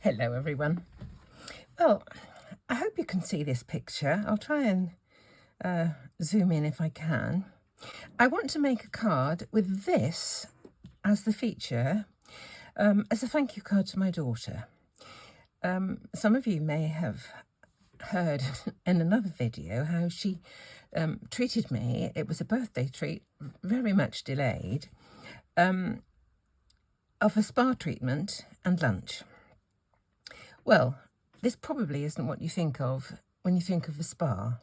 Hello everyone. Well, I hope you can see this picture. I'll try and zoom in if I can. I want to make a card with this as the feature, as a thank you card to my daughter. Some of you may have heard in another video how she treated me. It was a birthday treat, very much delayed, of a spa treatment and lunch. Well, this probably isn't what you think of when you think of a spa.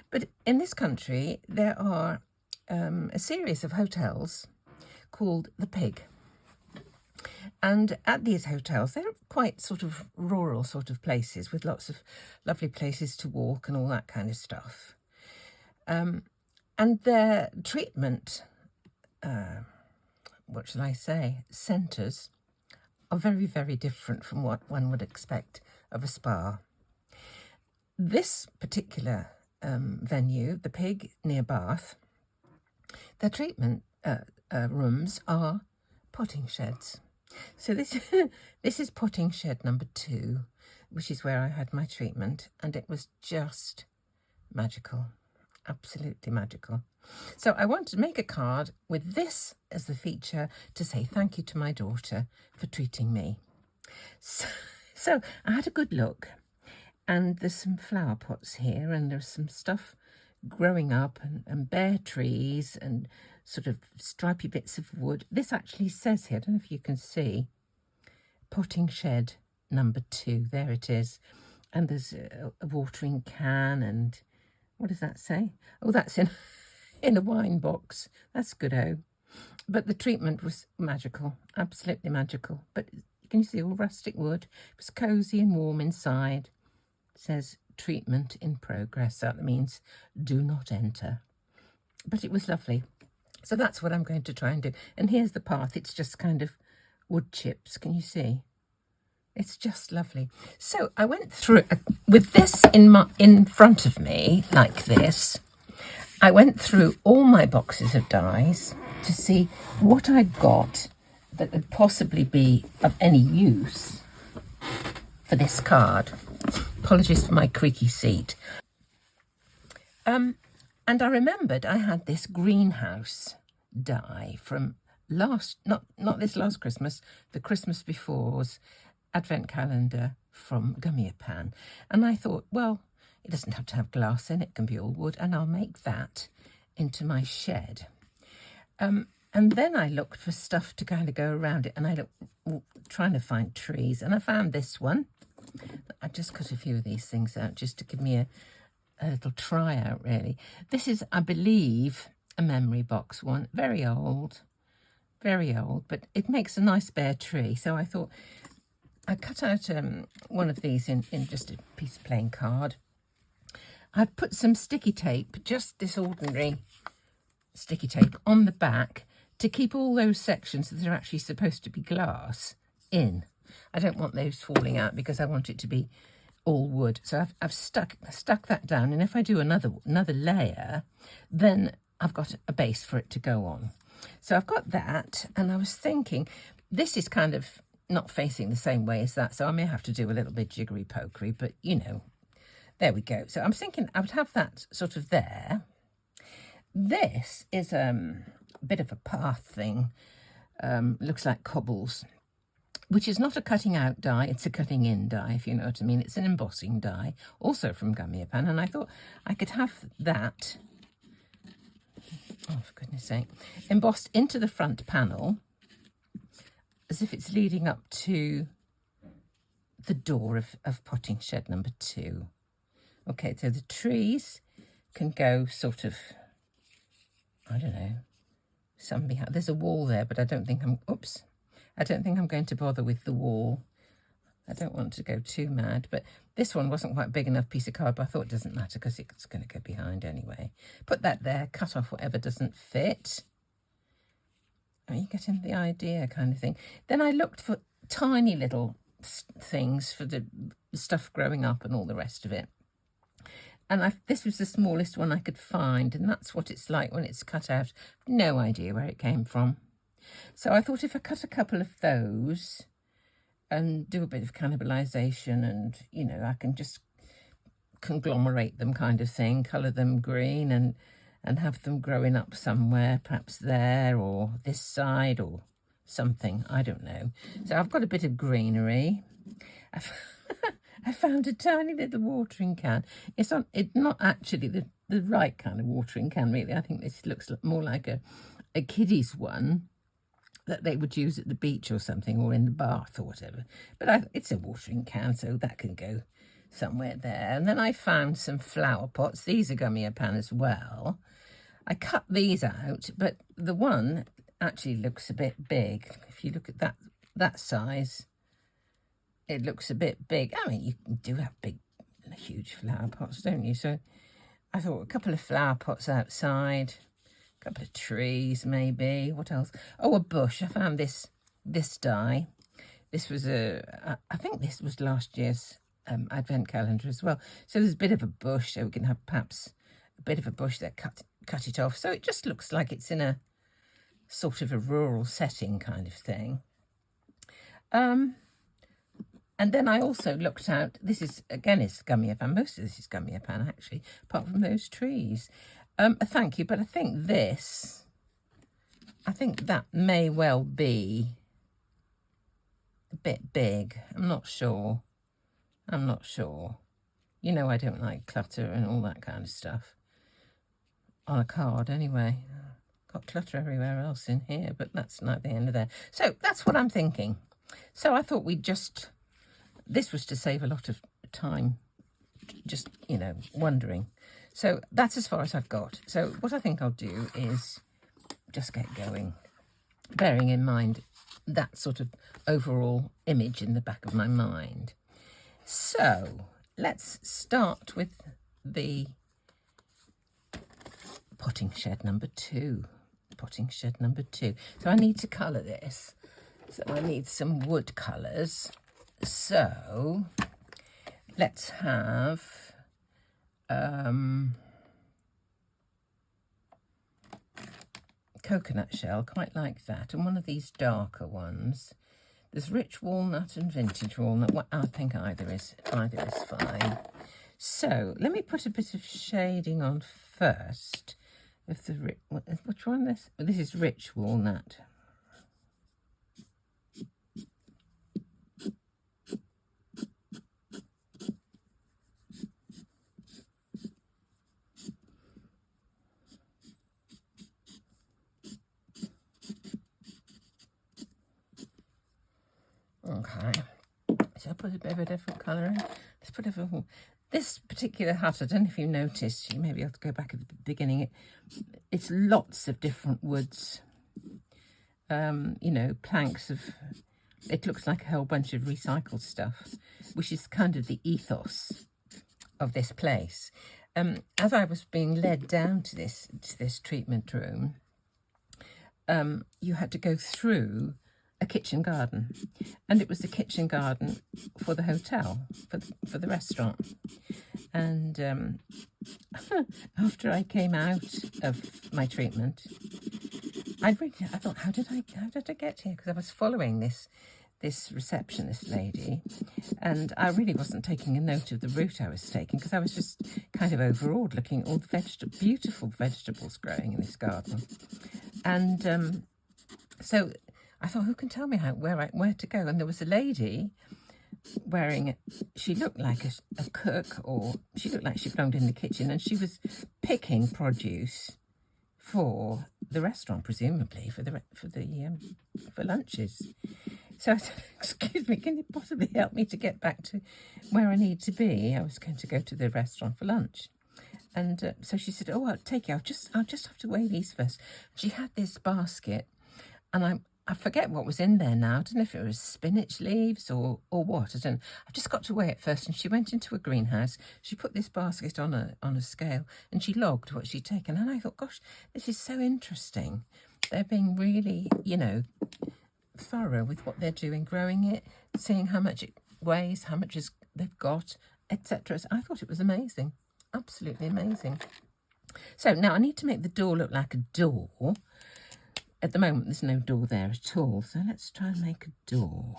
But in this country, there are a series of hotels called the Pig. And at these hotels, they're quite sort of rural sort of places with lots of lovely places to walk and all that kind of stuff. And their treatment, what shall I say, centres are very, very different from what one would expect of a spa. This particular venue, the Pig near Bath, their treatment rooms are potting sheds. So this is potting shed number 2, which is where I had my treatment, and it was just magical, absolutely magical. So I want to make a card with this as the feature to say thank you to my daughter for treating me. So I had a good look, and there's some flower pots here, and there's some stuff growing up, and bare trees and sort of stripy bits of wood. This actually says here, I don't know if you can see, potting shed number 2. There it is. And there's a watering can, and what does that say? Oh, that's in a wine box. That's good. But the treatment was magical, absolutely magical. But can you see all rustic wood? It was cosy and warm inside. It says treatment in progress. That means do not enter. But it was lovely. So that's what I'm going to try and do. And here's the path. It's just kind of wood chips. Can you see? It's just lovely. So I went through with this in front of me like this. I went through all my boxes of dies to see what I'd got that would possibly be of any use for this card. Apologies for my creaky seat. And I remembered I had this greenhouse die from not this last Christmas, the Christmas before's advent calendar from Gummiapan. And I thought, well, it doesn't have to have glass in it, can be all wood, and I'll make that into my shed. And then I looked for stuff to kind of go around it, and I looked trying to find trees, and I found this one. I just cut a few of these things out just to give me a little try out, really. This is, I believe, a memory box one. Very old, but it makes a nice bare tree. So I thought I cut out one of these in just a piece of plain card. I've put some sticky tape, just this ordinary sticky tape, on the back to keep all those sections that are actually supposed to be glass in. I don't want those falling out because I want it to be all wood. So I've stuck that down, and if I do another layer, then I've got a base for it to go on. So I've got that, and I was thinking this is kind of not facing the same way as that, so I may have to do a little bit jiggery pokery, but you know, there we go. So I'm thinking I would have that sort of there. This is a bit of a path thing, looks like cobbles, which is not a cutting out die, it's a cutting in die, if you know what I mean. It's an embossing die, also from Gummiapan, and I thought I could have that, oh for goodness sake, embossed into the front panel as if it's leading up to the door of potting shed number 2. Okay, so the trees can go sort of, I don't know, some behind. There's a wall there, but I don't think I'm going to bother with the wall. I don't want to go too mad, but this one wasn't quite a big enough piece of card, but I thought it doesn't matter because it's going to go behind anyway. Put that there, cut off whatever doesn't fit. Are you getting the idea kind of thing? Then I looked for tiny little things for the stuff growing up and all the rest of it. And this was the smallest one I could find, and that's what it's like when it's cut out. No idea where it came from. So I thought if I cut a couple of those, and do a bit of cannibalisation, and, you know, I can just conglomerate them kind of thing, colour them green and have them growing up somewhere, perhaps there or this side or something, I don't know. So I've got a bit of greenery. I found a tiny little watering can. It's not actually the right kind of watering can, really. I think this looks more like a kiddie's one that they would use at the beach or something, or in the bath or whatever. But it's a watering can, so that can go somewhere there. And then I found some flower pots. These are Gummiapan as well. I cut these out, but the one actually looks a bit big. If you look at that size, it looks a bit big. I mean, you do have big, huge flower pots, don't you? So I thought a couple of flower pots outside, a couple of trees maybe. What else? Oh, a bush. I found this die. This was I think this was last year's advent calendar as well. So there's a bit of a bush, so we can have perhaps a bit of a bush that cut it off. So it just looks like it's in a sort of a rural setting kind of thing. And then I also looked out, this is, again, it's Gummiapan. Most of this is Gummiapan, actually, apart from those trees. Thank you, but I think that may well be a bit big. I'm not sure. You know, I don't like clutter and all that kind of stuff. On a card, anyway. Got clutter everywhere else in here, but that's not the end of there. So that's what I'm thinking. So I thought this was to save a lot of time, just, you know, wondering. So that's as far as I've got. So what I think I'll do is just get going, bearing in mind that sort of overall image in the back of my mind. So let's start with the potting shed number 2. So I need to colour this. So I need some wood colours. So let's have coconut shell, quite like that, and one of these darker ones. There's rich walnut and vintage walnut. Well, I think either is fine. So let me put a bit of shading on first. Which one is this? This is rich walnut. Okay, so I put a bit of a different colour in. Let's put this particular hut, I don't know if you noticed, you maybe have to go back at the beginning. It's lots of different woods, you know, planks of, it looks like a whole bunch of recycled stuff, which is kind of the ethos of this place. As I was being led down to this treatment room, you had to go through a kitchen garden, and it was the kitchen garden for the hotel, for the restaurant. And after I came out of my treatment, I thought, how did I get here? Because I was following this receptionist lady, and I really wasn't taking a note of the route I was taking, because I was just kind of overawed looking at all the beautiful vegetables growing in this garden. And so I thought, who can tell me where to go? And there was a lady wearing, she looked like a cook, or she looked like she belonged in the kitchen, and she was picking produce for the restaurant, presumably for lunches. So I said, excuse me, can you possibly help me to get back to where I need to be? I was going to go to the restaurant for lunch. And so she said, oh, I'll take you. I'll just have to weigh these first. She had this basket, and I forget what was in there now. I don't know if it was spinach leaves or what. I don't know. I've just got to weigh it first. And she went into a greenhouse. She put this basket on a scale, and she logged what she'd taken. And I thought, gosh, this is so interesting. They're being really, you know, thorough with what they're doing, growing it, seeing how much it weighs, how much they've got, etc. So I thought it was amazing, absolutely amazing. So now I need to make the door look like a door. At the moment, there's no door there at all, so let's try and make a door.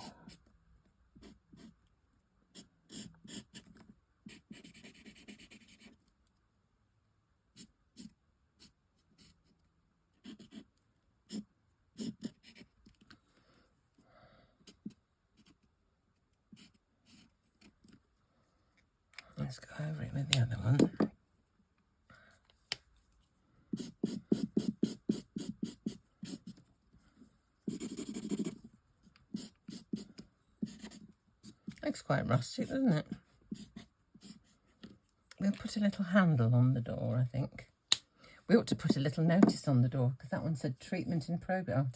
just go over it with the other one. Looks quite rustic, doesn't it? We'll put a little handle on the door, I think. We ought to put a little notice on the door because that one said treatment in progress.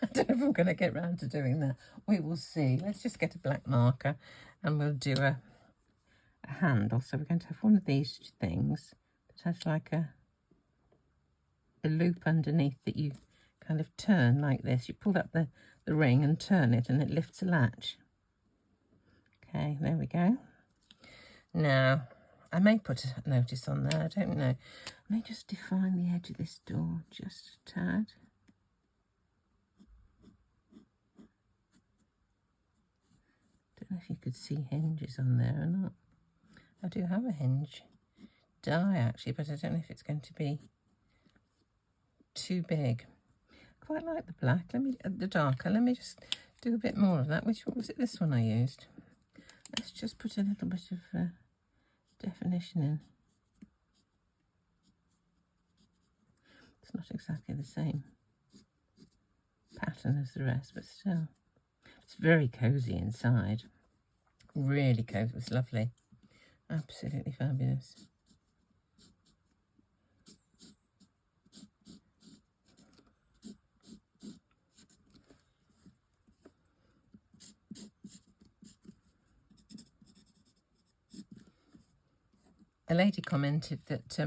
I don't know if I'm going to get round to doing that. We will see. Let's just get a black marker and we'll do a handle. So we're going to have one of these things that has like a loop underneath that you kind of turn like this. You pull up the ring and turn it and it lifts a latch. Okay, there we go. Now, I may put a notice on there, I don't know. I may just define the edge of this door just a tad. Don't know if you could see hinges on there or not. I do have a hinge die actually, but I don't know if it's going to be too big. I quite like the black, the darker. Let me just do a bit more of that. Which one was it? This one I used. Let's just put a little bit of definition in. It's not exactly the same pattern as the rest, but still. It's very cosy inside. Really cosy. It's lovely. Absolutely fabulous. A lady commented that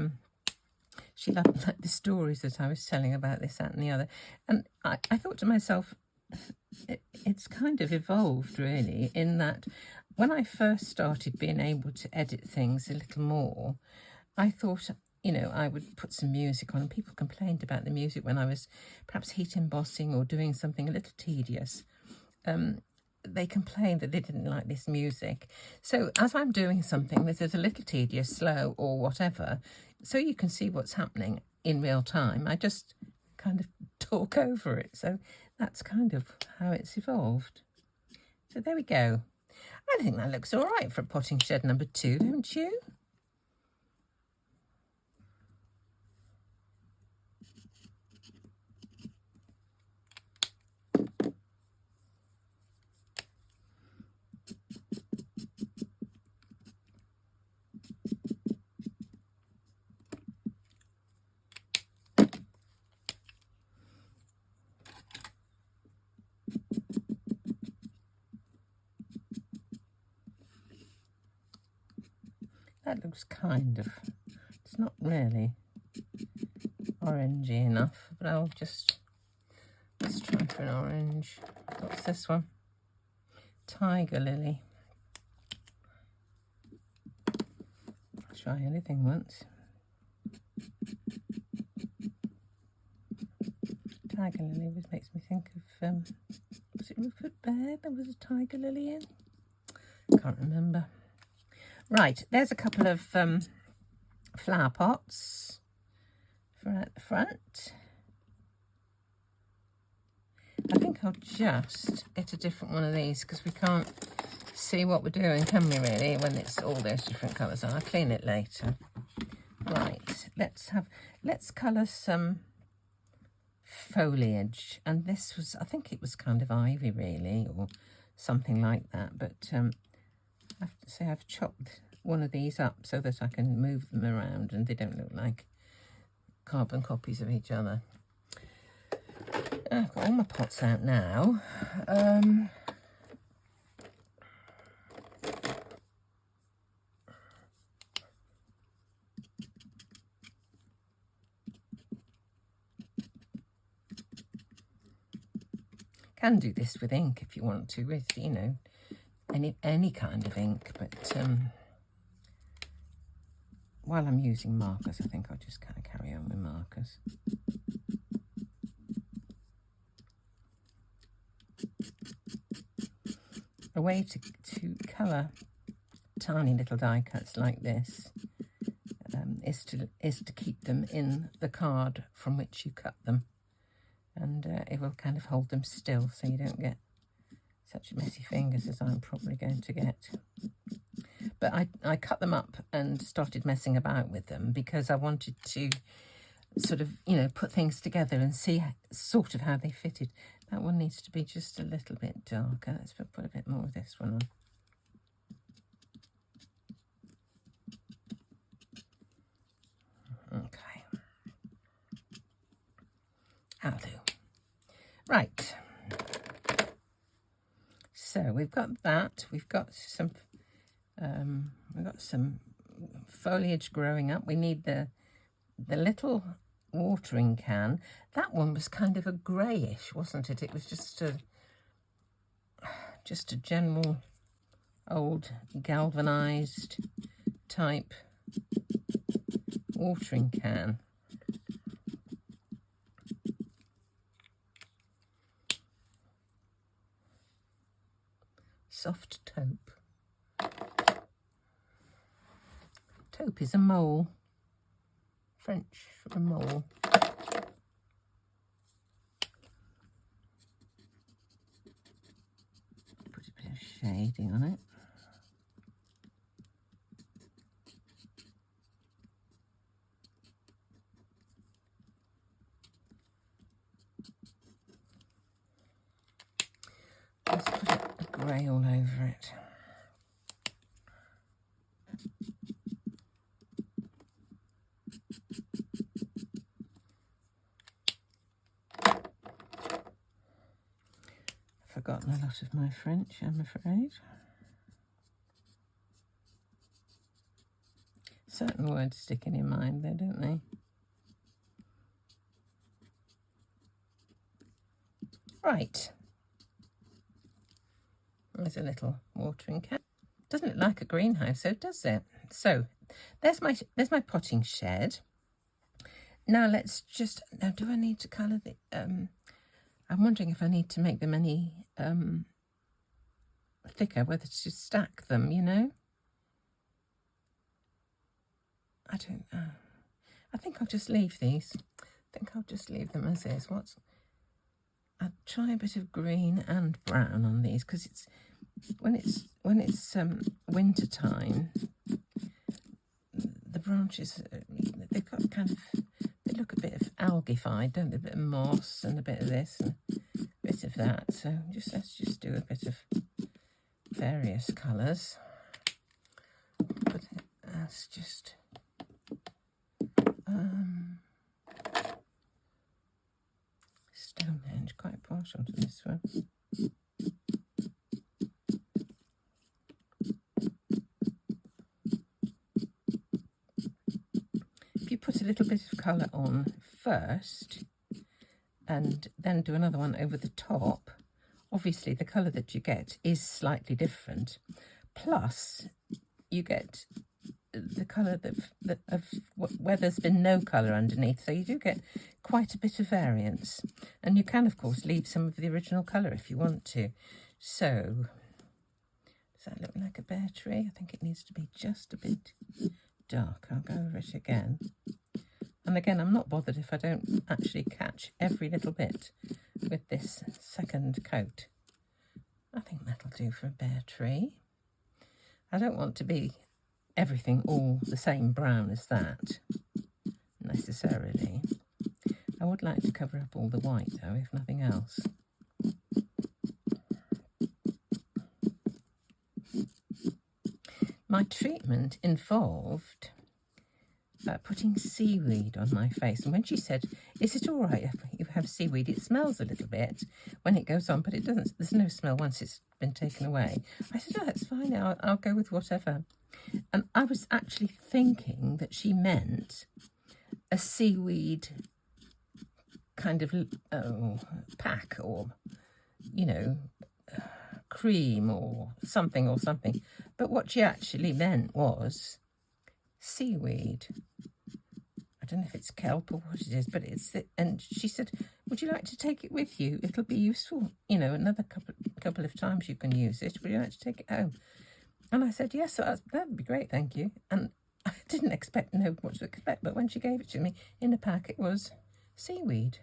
she loved like the stories that I was telling about this, that and the other. And I thought to myself, it's kind of evolved really, in that when I first started being able to edit things a little more, I thought, you know, I would put some music on, and people complained about the music when I was perhaps heat embossing or doing something a little tedious. They complained that they didn't like this music. So as I'm doing something that is a little tedious, slow or whatever, so you can see what's happening in real time, I just kind of talk over it. So that's kind of how it's evolved. So there we go. I think that looks all right for potting shed number 2, don't you? That looks kind of, it's not really orangey enough, but I'll just, let's try for an orange. What's this one? Tiger lily. I'll try anything once. Tiger lily makes me think of, was it Rupert Bear there was a tiger lily in? Can't remember. Right, there's a couple of flower pots for at the front. I think I'll just get a different one of these because we can't see what we're doing, can we really, when it's all those different colours on. I'll clean it later. Right, let's colour some foliage. And this was, I think it was kind of ivy really, or something like that, but I have to say I've chopped one of these up so that I can move them around and they don't look like carbon copies of each other. I've got all my pots out now. Can do this with ink if you want to, with, you know, any kind of ink, but while I'm using markers, I think I'll just kind of carry on with markers. A way to colour tiny little die cuts like this is to keep them in the card from which you cut them, and it will kind of hold them still so you don't get such messy fingers as I'm probably going to get. But I cut them up and started messing about with them because I wanted to sort of, you know, put things together and see sort of how they fitted. That one needs to be just a little bit darker. Let's put a bit more of this one on. Okay. That'll do. Right. So we've got that. We've got some foliage growing up. We need the little watering can. That one was kind of a greyish, wasn't it? It was just a general old galvanised type watering can. Soft taupe. Taupe is a mole. French for a mole. Put a bit of shading on it. Let's put a grey all over it. Forgotten a lot of my French, I'm afraid. Certain words stick in your mind though, don't they? Right. There's a little watering can. Doesn't look like a greenhouse, so does it? So there's my potting shed. Now let's just, now do I need to colour the, I'm wondering if I need to make them any thicker, whether to stack them, you know? I don't know. I think I'll just leave these. I think I'll just leave them as is. I'll try a bit of green and brown on these because it's when it's winter time. The branches, they've got kind of, they look a bit of algified, don't they? A bit of moss and a bit of this and a bit of that. So let's just do a bit of various colours. But that's just Stonehenge, quite partial to this one. If you put a little bit of colour on first and then do another one over the top, obviously the colour that you get is slightly different. Plus, you get the colour where there's been no colour underneath, so you do get quite a bit of variance. And you can, of course, leave some of the original colour if you want to. So, does that look like a bare tree? I think it needs to be just a bit dark. I'll go over it again. And again, I'm not bothered if I don't actually catch every little bit with this second coat. I think that'll do for a bare tree. I don't want to be everything all the same brown as that, necessarily. I would like to cover up all the white, though, if nothing else. My treatment involved putting seaweed on my face. And when she said, is it all right if you have seaweed? It smells a little bit when it goes on, but it doesn't, there's no smell once it's been taken away. I said, oh, that's fine, I'll go with whatever. And I was actually thinking that she meant a seaweed kind of pack or, you know, cream or something. But what she actually meant was seaweed. I don't know if it's kelp or what it is, but it's and she said, would you like to take it with you? It'll be useful, you know, another couple of times you can use it. Would you like to take it home? And I said, yes, that'd be great, thank you. And I didn't know what to expect, but when she gave it to me in a pack, it was seaweed.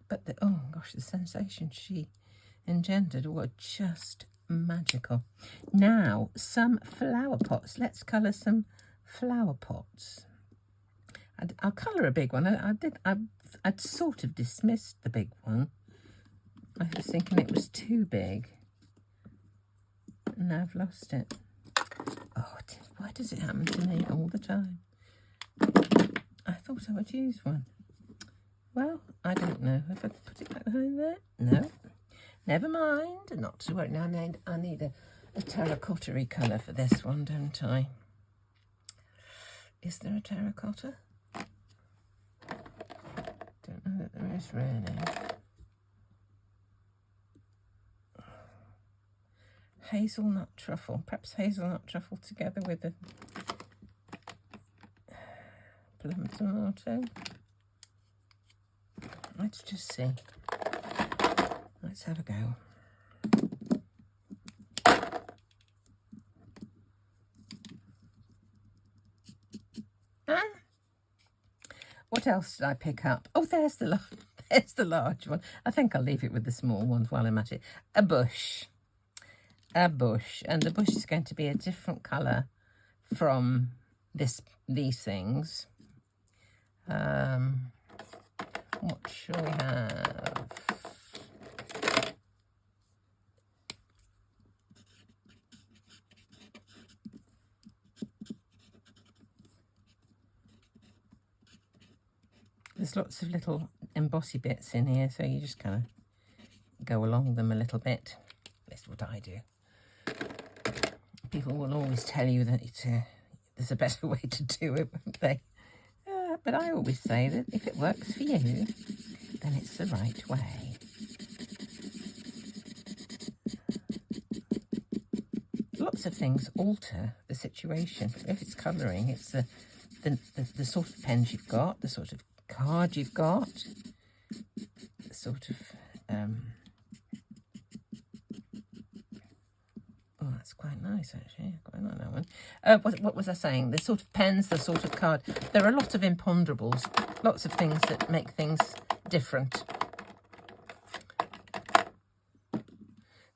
But oh gosh, the sensation she engendered were just magical. Now, some flower pots. Let's colour some flower pots. I'll colour a big one. I'd sort of dismissed the big one. I was thinking it was too big. And now I've lost it. Oh, why does it happen to me all the time? I thought I would use one. Well, I don't know. Have I put it back behind there? No. Never mind. Not to worry. Now I need a terracotta-y colour for this one, don't I? Is there a terracotta? Don't know that there is really. Hazelnut truffle. Perhaps hazelnut truffle together with a plum tomato. Let's just see. Let's have a go. And what else did I pick up? Oh, there's the large one. I think I'll leave it with the small ones while I'm at it. A bush. A bush. And the bush is going to be a different colour from these things. What shall we have? There's lots of little embossy bits in here, so you just kind of go along them a little bit. That's what I do. People will always tell you that there's a better way to do it, won't they? But I always say that if it works for you, then it's the right way. Lots of things alter the situation. If it's colouring, it's the sort of pens you've got, the sort of card you've got, the sort of oh, that's quite nice actually. I quite like that one. What was I saying? The sort of pens, the sort of card. There are a lot of imponderables, lots of things that make things different.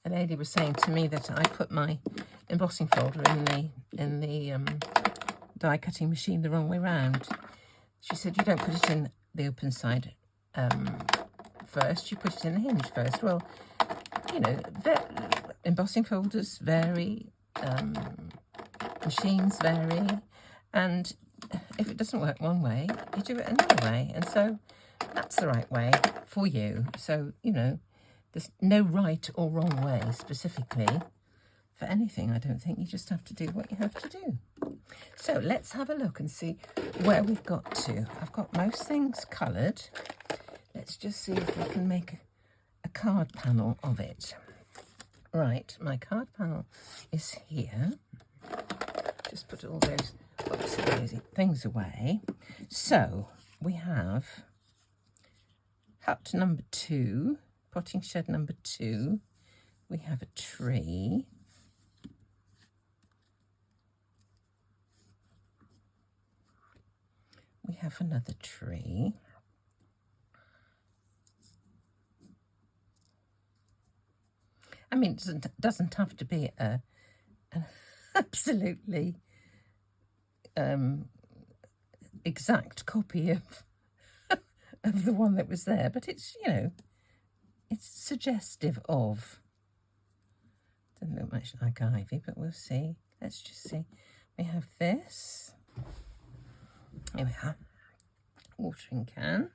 A lady was saying to me that I put my embossing folder in the die cutting machine the wrong way round. She said you don't put it in the open side first, you put it in the hinge first. Well, you know, embossing folders vary, machines vary, and if it doesn't work one way, you do it another way, and so that's the right way for you. So, you know, there's no right or wrong way specifically for anything. I don't think. You just have to do what you have to do. So let's have a look and see where we've got to. I've got most things coloured. Let's just see if we can make a card panel of it. Right, my card panel is here. Just put all those things away. So we have hut number 2, potting shed number 2. We have a tree. We have another tree. I mean, it doesn't have to be an absolutely exact copy of the one that was there, but it's, you know, it's suggestive of. Doesn't look much like ivy, but we'll see. Let's just see. We have this. Here we are. Watering can.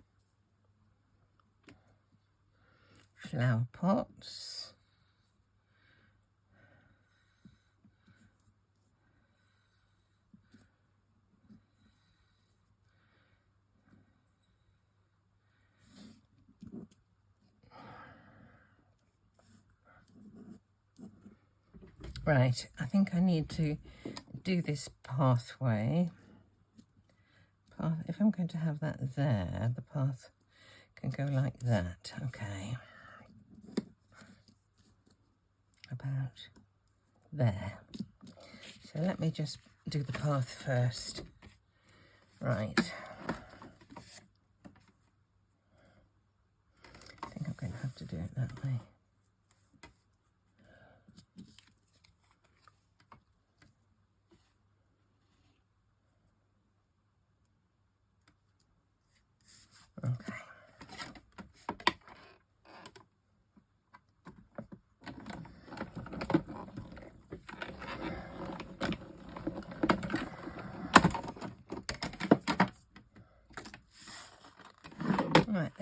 Flower pots. Right, I think I need to do this pathway. If I'm going to have that there, the path can go like that. Okay. About there. So let me just do the path first. Right. I think I'm going to have to do it that way.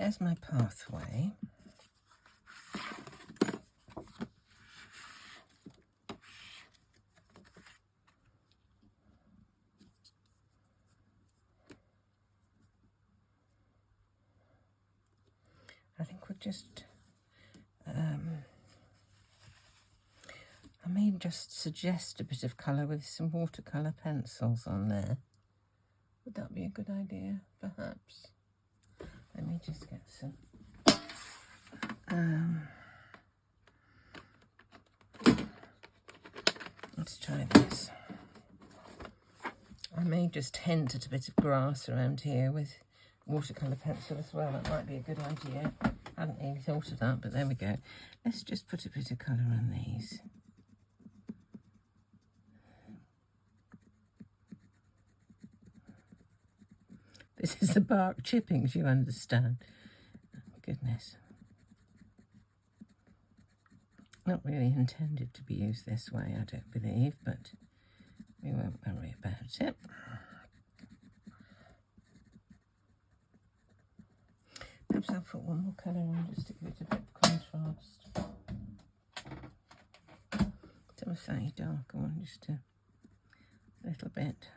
there's my pathway. I think we'll just, I may just suggest a bit of colour with some watercolour pencils on there. Would that be a good idea, perhaps? Let me just get some. Let's try this. I may just hint at a bit of grass around here with watercolour pencil as well. That might be a good idea. I hadn't really thought of that, but there we go. Let's just put a bit of colour on these. This is the bark chippings, you understand. Goodness. Not really intended to be used this way, I don't believe, but we won't worry about it. Perhaps I'll put one more colour on just to give it a bit of contrast. Some a slightly darker one, just a little bit.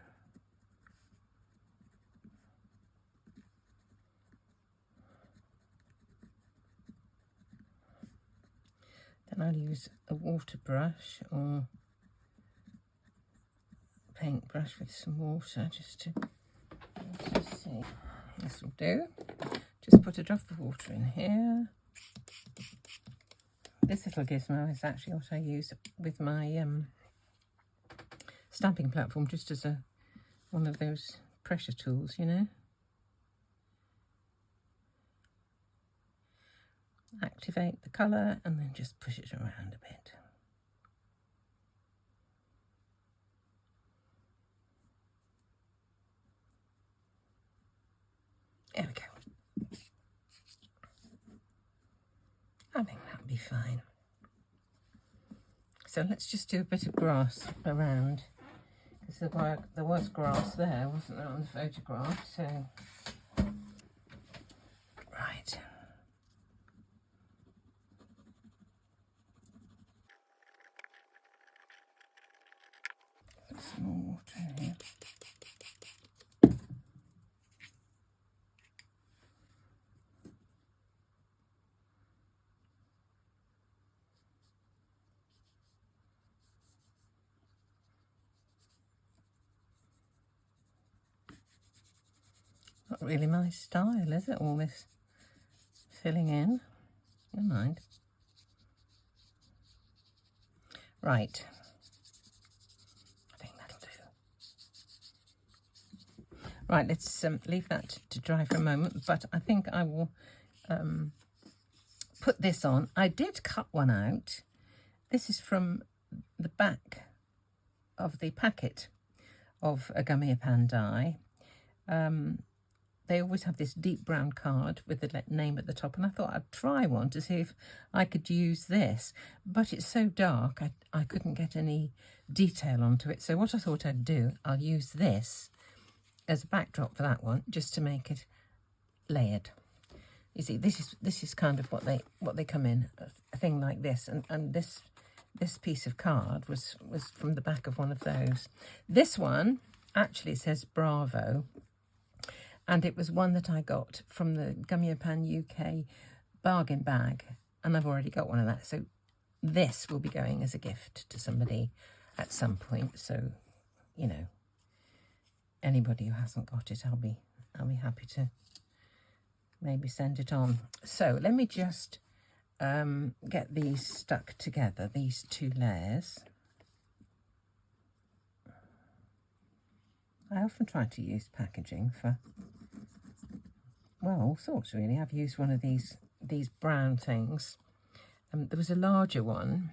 Then I'll use a water brush or a paintbrush with some water just to, let's just see. This will do. Just put a drop of water in here. This little gizmo is actually what I use with my stamping platform, just as one of those pressure tools, you know. Activate the colour and then just push it around a bit. There we go. I think that'll be fine. So let's just do a bit of grass around, because there was grass there, wasn't there, on the photograph, so right. Put some more water in here. Not really my style, is it, all this filling in? Never mind. Right. I think that'll do. Right, let's leave that to dry for a moment, but I think I will put this on. I did cut one out. This is from the back of the packet of a Gummiapan die. They always have this deep brown card with the name at the top, and I thought I'd try one to see if I could use this, but it's so dark I couldn't get any detail onto it. So what I thought I'd do, I'll use this as a backdrop for that one, just to make it layered. You see, this is kind of what they come in, a thing like this, and this piece of card was from the back of one of those. This one actually says Bravo. And it was one that I got from the Gummiapan UK bargain bag. And I've already got one of that. So this will be going as a gift to somebody at some point. So, you know, anybody who hasn't got it, I'll be happy to maybe send it on. So let me just get these stuck together, these two layers. I often try to use packaging for, well, all sorts really. I've used one of these brown things. There was a larger one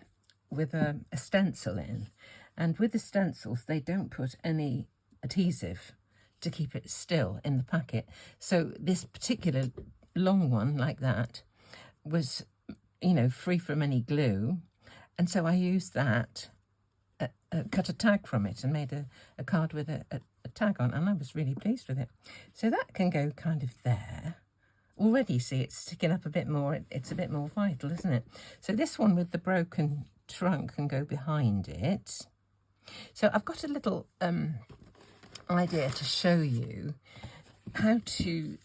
with a stencil in, and with the stencils they don't put any adhesive to keep it still in the packet. So this particular long one like that was, you know, free from any glue, and so I used that, cut a tag from it and made a card with a tag on, and I was really pleased with it. So that can go kind of there. already see it's sticking up a bit more. It's a bit more vital, isn't it? So this one with the broken trunk can go behind it. So I've got a little idea to show you how to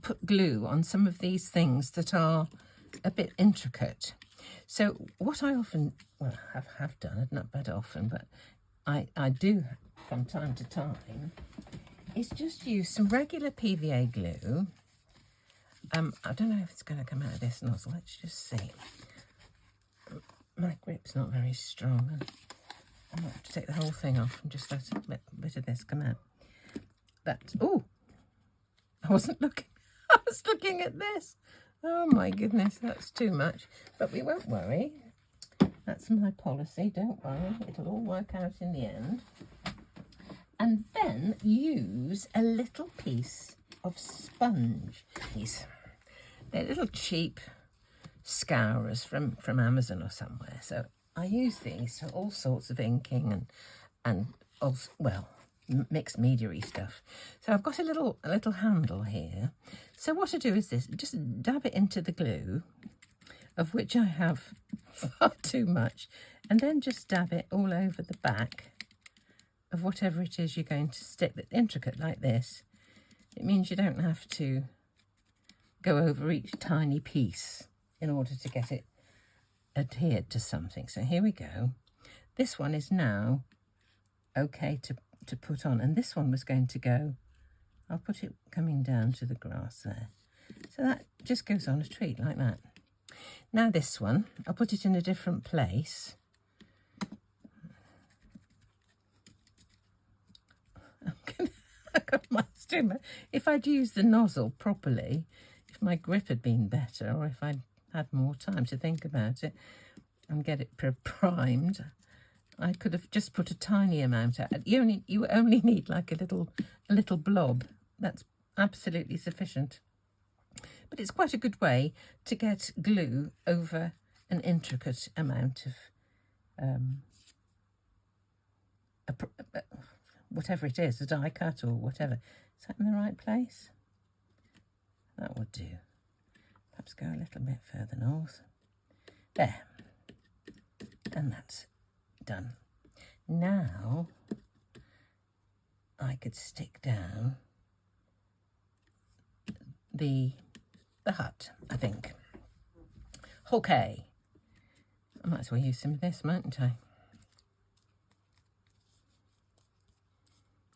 put glue on some of these things that are a bit intricate. So what I often, well, have done, not that often, but I do from time to time, is just use some regular PVA glue. I don't know if it's going to come out of this nozzle. Let's just see. My grip's not very strong. I'm going to have to take the whole thing off and just let a bit of this come out. That's, oh, I wasn't looking. I was looking at this. Oh my goodness, that's too much. But we won't worry. That's my policy. Don't worry. It'll all work out in the end. And then use a little piece of sponge. They're little cheap scourers from Amazon or somewhere. So I use these for all sorts of inking and also, well, mixed media-y stuff. So I've got a little handle here. So what I do is this, just dab it into the glue, of which I have far too much, and then just dab it all over the back of whatever it is you're going to stick. That's intricate like this. It means you don't have to go over each tiny piece in order to get it adhered to something. So here we go. This one is now okay to put on, and this one was going to go, I'll put it coming down to the grass there. So that just goes on a treat like that. Now this one, I'll put it in a different place. I got my strimmer. If I'd used the nozzle properly, if my grip had been better, or if I'd had more time to think about it and get it primed, I could have just put a tiny amount out. You only need like a little blob. That's absolutely sufficient. But it's quite a good way to get glue over an intricate amount of whatever it is, a die cut or whatever. Is that in the right place? That would do. Perhaps go a little bit further north. There. And that's done. Now I could stick down the hut, I think. Okay. I might as well use some of this, mightn't I?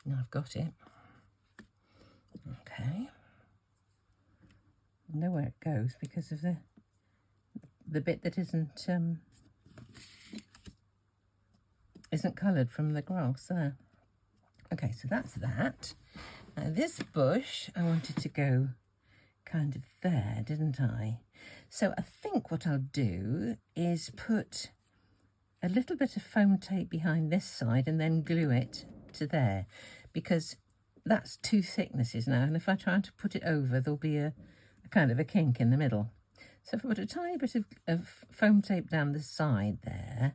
Now I've got it. Okay. I know where it goes because of the bit that isn't coloured from the grass there. Okay, so that's that. Now this bush, I wanted to go kind of there, didn't I? So I think what I'll do is put a little bit of foam tape behind this side and then glue it to there, because that's two thicknesses now, and if I try to put it over, there'll be a kind of a kink in the middle. So if I put a tiny bit of foam tape down the side there,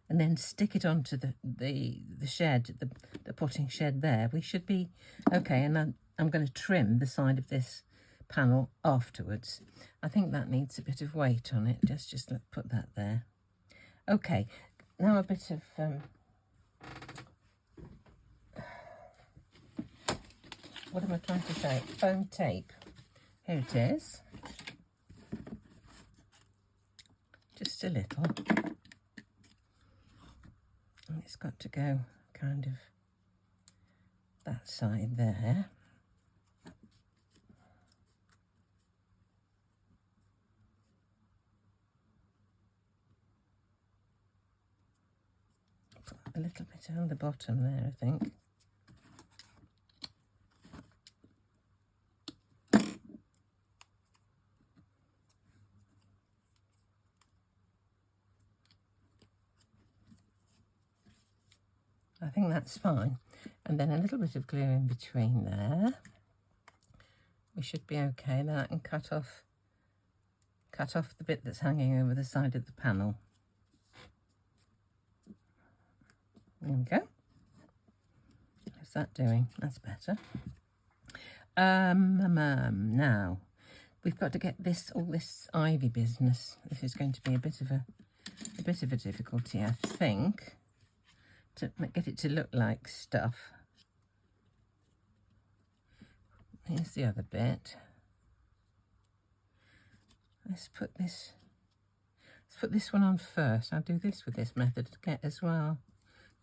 and then stick it onto the shed, the potting shed there, we should be okay. And I'm going to trim the side of this panel afterwards. I think that needs a bit of weight on it. Just put that there. Okay, now a bit of what am I trying to say? Foam tape. Here it is. Just a little. And it's got to go kind of that side there. Put a little bit on the bottom there, I think. I think that's fine. And then a little bit of glue in between there. We should be okay. Then I can cut off the bit that's hanging over the side of the panel. There we go. How's that doing? That's better. Now, we've got to get all this ivy business. This is going to be a bit of a difficulty, I think, to get it to look like stuff. Here's the other bit. Let's put this one on first. I'll do this with this method as well.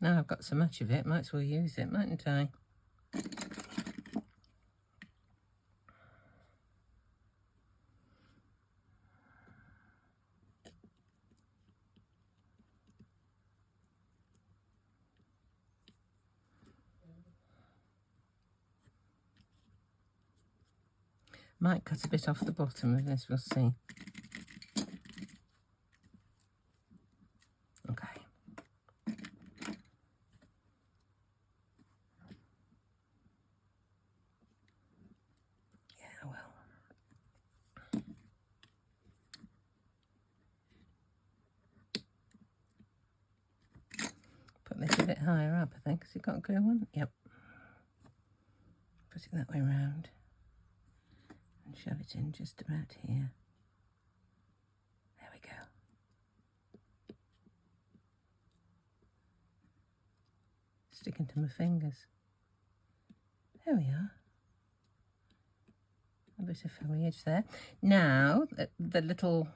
Now I've got so much of it, might as well use it, mightn't I? Might cut a bit off the bottom of this, we'll see. Okay. Yeah, well. Put this a bit higher up, I think. Has it got a glue on? Yep. Put it that way round. And shove it in just about here. There we go. Sticking to my fingers. There we are. A bit of foliage there. Now, the little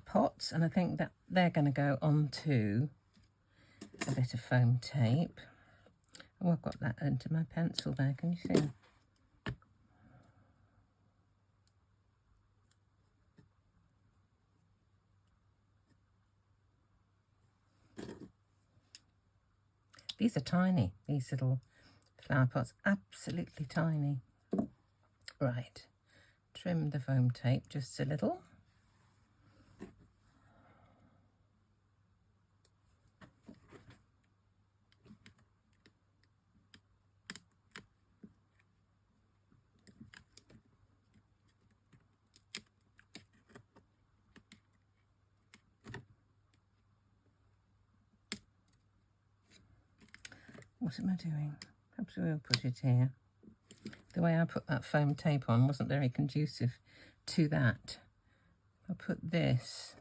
pots, and I think that they're going to go onto a bit of foam tape. Oh, I've got that into my pencil there, can you see? These are tiny, these little flower pots, absolutely tiny. Right, trim the foam tape just a little. What am I doing? Perhaps we'll put it here. The way I put that foam tape on wasn't very conducive to that. I'll put this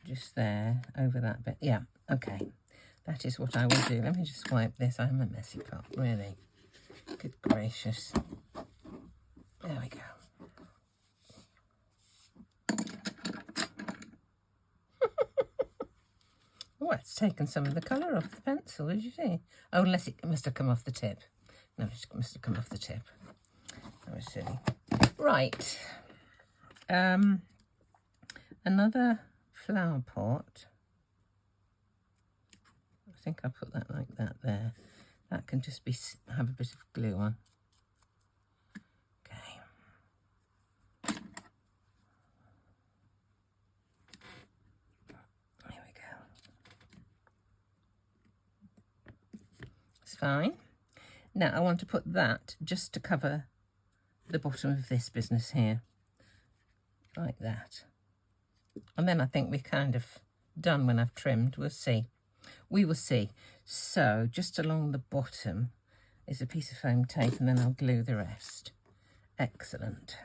just there, over that bit. Yeah, okay. That is what I will do. Let me just wipe this. I'm a messy pot, really. Good gracious. There we go. Oh, it's taken some of the colour off the pencil, did you see? Oh, unless it must have come off the tip. No, it must have come off the tip. That was silly. Right. Another flower pot. I think I'll put that like that there. That can just have a bit of glue on. Okay. There we go. It's fine. Now I want to put that just to cover the bottom of this business here. Like that. And then I think we're kind of done when I've trimmed. We'll see. We will see. So just along the bottom is a piece of foam tape, and then I'll glue the rest. Excellent.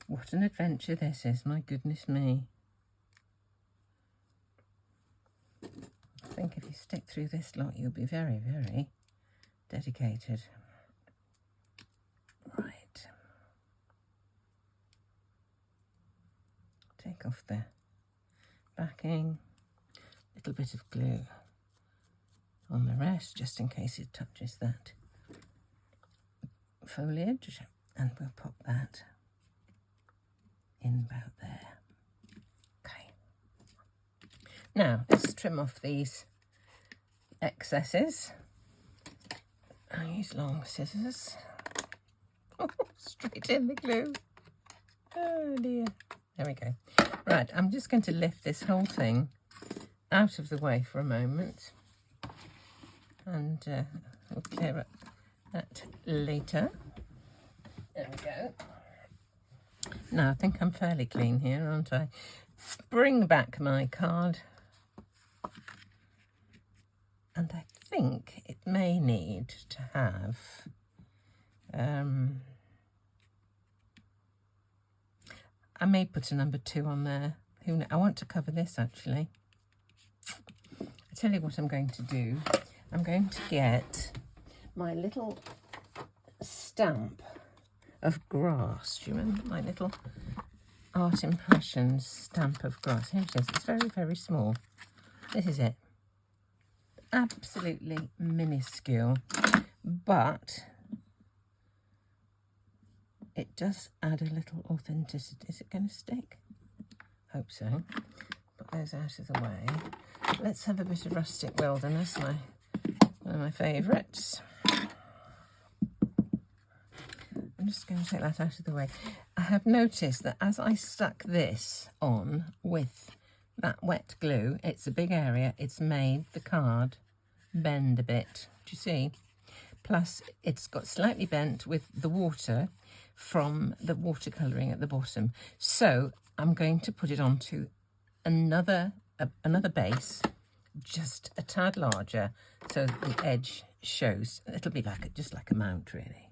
What an adventure this is, my goodness me. I think if you stick through this lot, you'll be very, very dedicated. Right. Take off the backing. Little bit of glue on the rest, just in case it touches that foliage, and we'll pop that in about there. Okay. Now let's trim off these excesses. I use long scissors. Oh, straight in the glue. Oh dear. There we go. Right, I'm just going to lift this whole thing out of the way for a moment, and we'll clear up that later. There we go. Now I think I'm fairly clean here, aren't I? Bring back my card, and I think it may need to have I may put a number 2 on there. Who knows? I want to cover this actually. I tell you what I'm going to do. I'm going to get my little stamp of grass. Do you remember my little Art Impressions stamp of grass? Here it is. It's very, very small. This is it. Absolutely minuscule, but it does add a little authenticity. Is it going to stick? Hope so. Put those out of the way. Let's have a bit of Rustic Wilderness, one of my favourites. I'm just going to take that out of the way. I have noticed that as I stuck this on with that wet glue, it's a big area, it's made the card bend a bit. Do you see? Plus, it's got slightly bent with the water from the watercolouring at the bottom. So I'm going to put it onto another base, just a tad larger, so the edge shows. It'll be like just like a mount, really.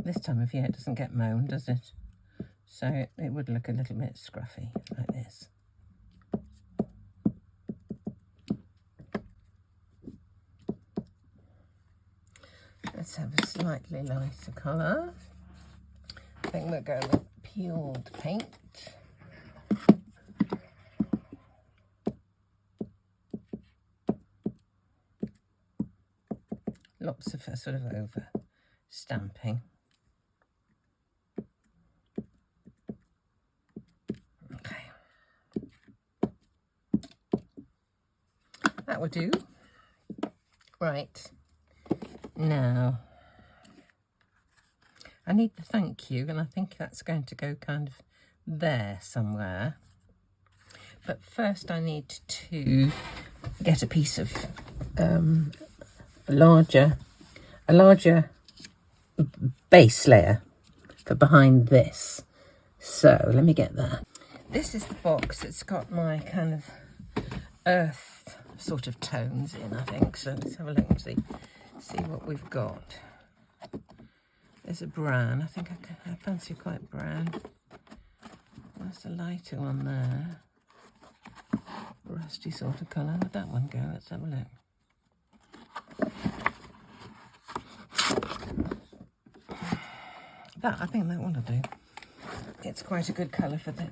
This time of year it doesn't get mown, does it? So it would look a little bit scruffy like this. Let's have a slightly lighter colour. I think we'll go with peeled paint. Lots of sort of over stamping. That will do. Right, now I need the thank you, and I think that's going to go kind of there somewhere. But first I need to get a piece of a larger base layer for behind this. So let me get that. This is the box that's got my kind of earth sort of tones in, I think. So let's have a look and see what we've got. There's a brown. I think I fancy quite brown. There's a lighter one there. Rusty sort of colour. Where'd that one go? Let's have a look. I think that one will do. It's quite a good colour for the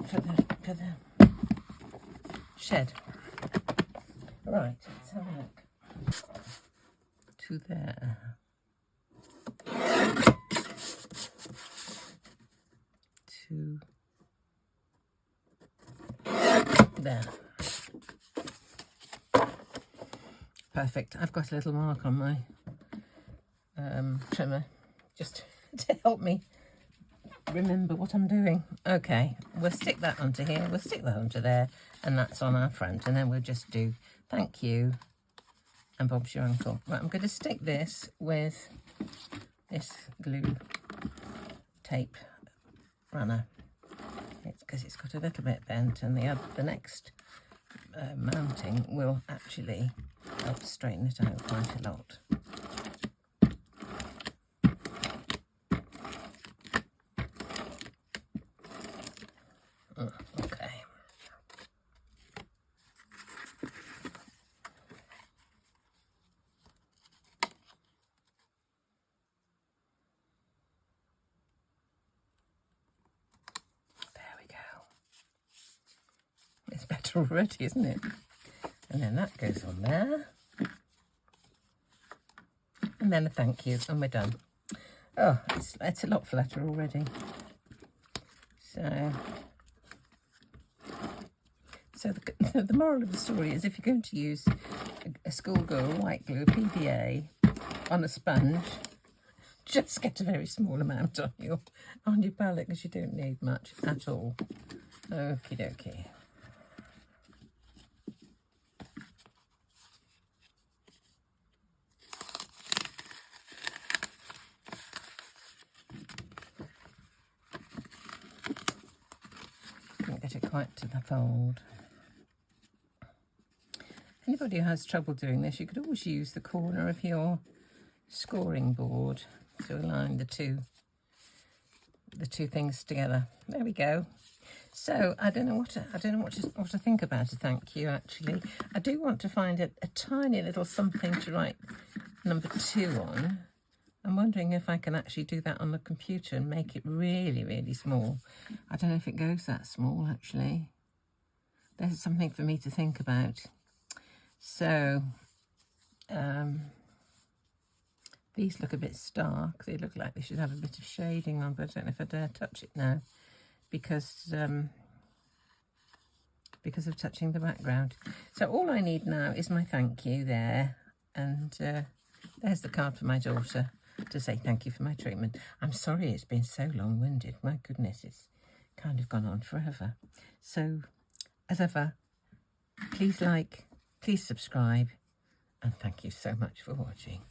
shed. Right, let's have a look. To there. To there. Perfect. I've got a little mark on my trimmer just to help me remember what I'm doing. Okay, we'll stick that onto here, we'll stick that onto there, and that's on our front, and then we'll just do thank you and Bob's your uncle. Right, I'm going to stick this with this glue tape runner. It's because it's got a little bit bent, and the next mounting will actually help straighten it out quite a lot. Okay. There we go. It's better already, isn't it? And then that goes on there. And then a thank you, and we're done. Oh, it's a lot flatter already. So the moral of the story is, if you're going to use a schoolgirl white glue, PVA, on a sponge, just get a very small amount on your palette, because you don't need much at all. Okie dokie. quite to the fold. Anybody who has trouble doing this, you could always use the corner of your scoring board to align the two things together. There we go. So I don't know what to think about a thank you. Actually, I do want to find a tiny little something to write number 2 on. I'm wondering if I can actually do that on the computer and make it really, really small. I don't know if it goes that small, actually. There's something for me to think about. So, these look a bit stark. They look like they should have a bit of shading on, but I don't know if I dare touch it now because of touching the background. So all I need now is my thank you there, and there's the card for my daughter to say thank you for my treatment. I'm sorry it's been so long-winded. My goodness, it's kind of gone on forever. So, as ever, please like, please subscribe, and thank you so much for watching.